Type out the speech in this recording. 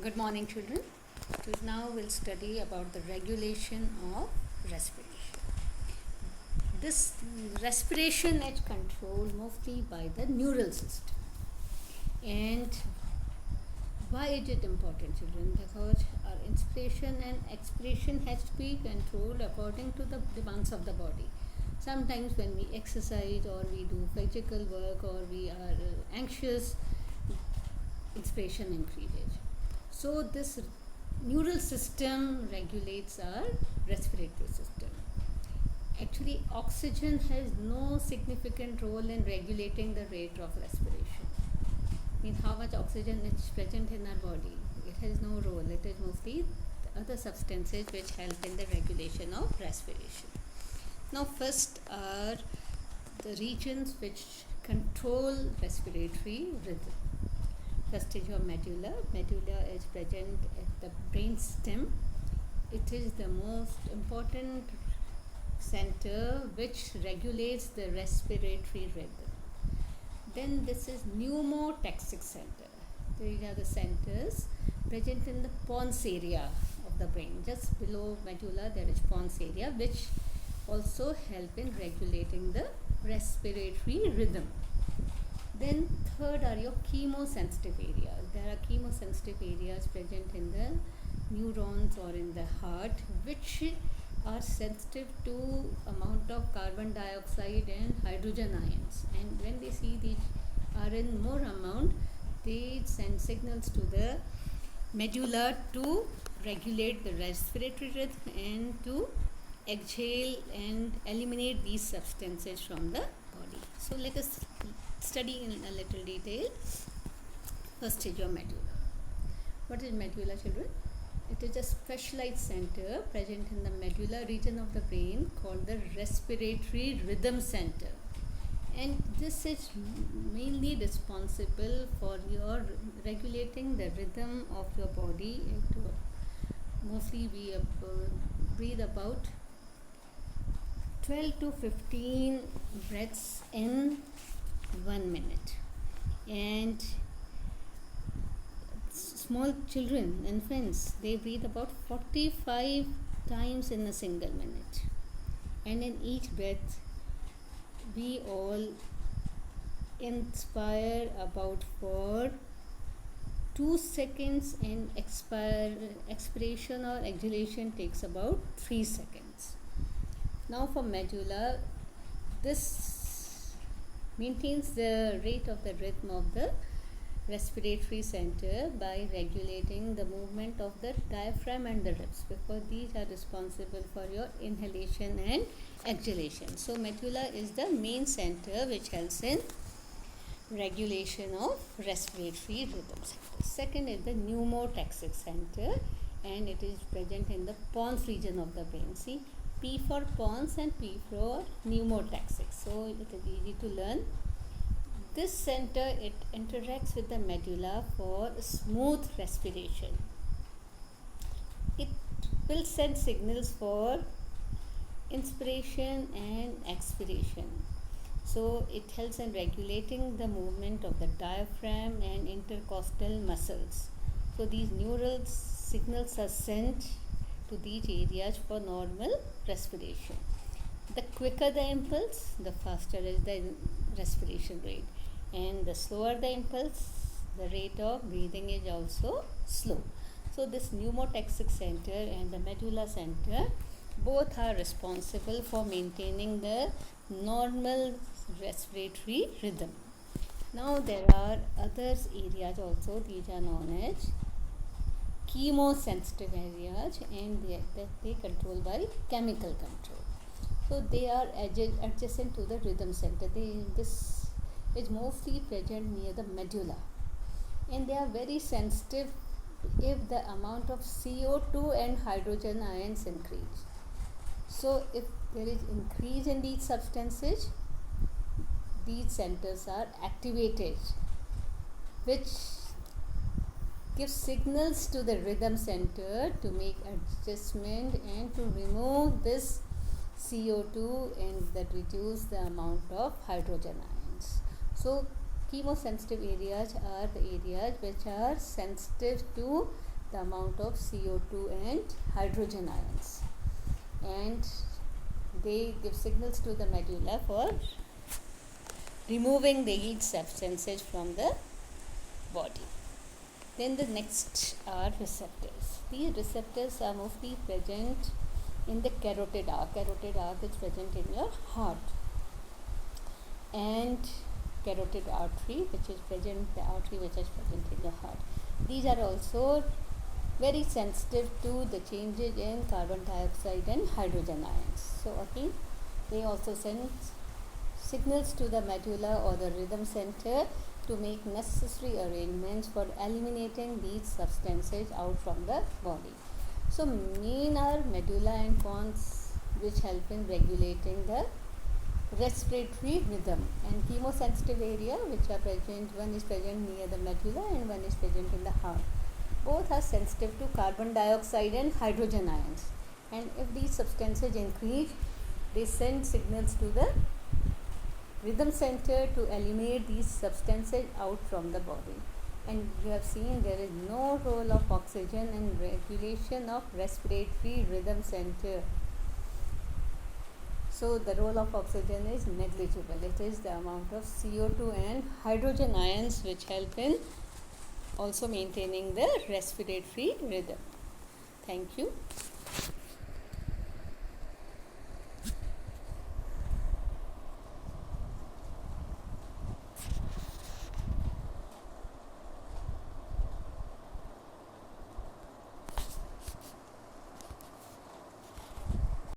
Good morning, children. So now we'll study about the regulation of respiration. This respiration is controlled mostly by the neural system. And why is it important, children? Because our inspiration and expiration has to be controlled according to the demands of the body. Sometimes when we exercise or we do physical work or we are anxious, inspiration increases. So this neural system regulates our respiratory system. Actually, oxygen has no significant role in regulating the rate of respiration. Means how much oxygen is present in our body. It has no role. It is mostly other substances which help in the regulation of respiration. Now first are the regions which control respiratory rhythm. First is your medulla. Medulla is present at the brain stem. It is the most important center which regulates the respiratory rhythm. Then this is pneumotaxic center. These are the centers present in the pons area of the brain. Just below medulla there is pons area which also help in regulating the respiratory rhythm. Then third are your chemosensitive areas. There are chemosensitive areas present in the neurons or in the heart which are sensitive to amount of carbon dioxide and hydrogen ions. And when they see these are in more amount, they send signals to the medulla to regulate the respiratory rhythm and to exhale and eliminate these substances from the body. So let us study in a little detail. First is your medulla. What is medulla, children? It is a specialized center present in the medulla region of the brain called the respiratory rhythm center. And this is mainly responsible for your regulating the rhythm of your body. Mostly we breathe about 12 to 15 breaths in 1 minute. And small children, infants, they breathe about 45 times in a single minute. And in each breath, we all inspire about for 2 seconds and expiration or exhalation takes about 3 seconds. Now for medulla, this maintains the rate of the rhythm of the respiratory center by regulating the movement of the diaphragm and the ribs, because these are responsible for your inhalation and exhalation. So medulla is the main center which helps in regulation of respiratory rhythms. Second is the pneumotaxic center, and it is present in the pons region of the brain. See, P for pons and P for pneumotaxic. So it is easy to learn. This center, it interacts with the medulla for smooth respiration. It will send signals for inspiration and expiration. So it helps in regulating the movement of the diaphragm and intercostal muscles. So these neural signals are sent to these areas for normal respiration. The quicker the impulse, the faster is the respiration rate. And the slower the impulse, the rate of breathing is also slow. So this pneumotaxic center and the medulla center both are responsible for maintaining the normal respiratory rhythm. Now there are other areas also. These are known as chemosensitive areas, and they controlled by chemical control. So they are adjacent to the rhythm center. This is mostly present near the medulla, and they are very sensitive if the amount of CO2 and hydrogen ions increase. So if there is increase in these substances, these centers are activated, which gives signals to the rhythm center to make adjustment and to remove this CO2 and that reduce the amount of hydrogen ions. So chemosensitive areas are the areas which are sensitive to the amount of CO2 and hydrogen ions, and they give signals to the medulla for removing the heat substances from the body. Then the next are receptors. These receptors are mostly present in the carotid arc. Carotid arc is present in your heart, and carotid artery, which is present, the artery which is present in the heart. These are also very sensitive to the changes in carbon dioxide and hydrogen ions. So again, they also send signals to the medulla or the rhythm center to make necessary arrangements for eliminating these substances out from the body. So main are medulla and pons, which help in regulating the respiratory rhythm, and chemosensitive area, which are present, one is present near the medulla and one is present in the heart. Both are sensitive to carbon dioxide and hydrogen ions, and if these substances increase, they send signals to the rhythm center to eliminate these substances out from the body. And you have seen there is no role of oxygen in regulation of respiratory rhythm center. So the role of oxygen is negligible. It is the amount of CO2 and hydrogen ions which help in also maintaining the respiratory rhythm. Thank you.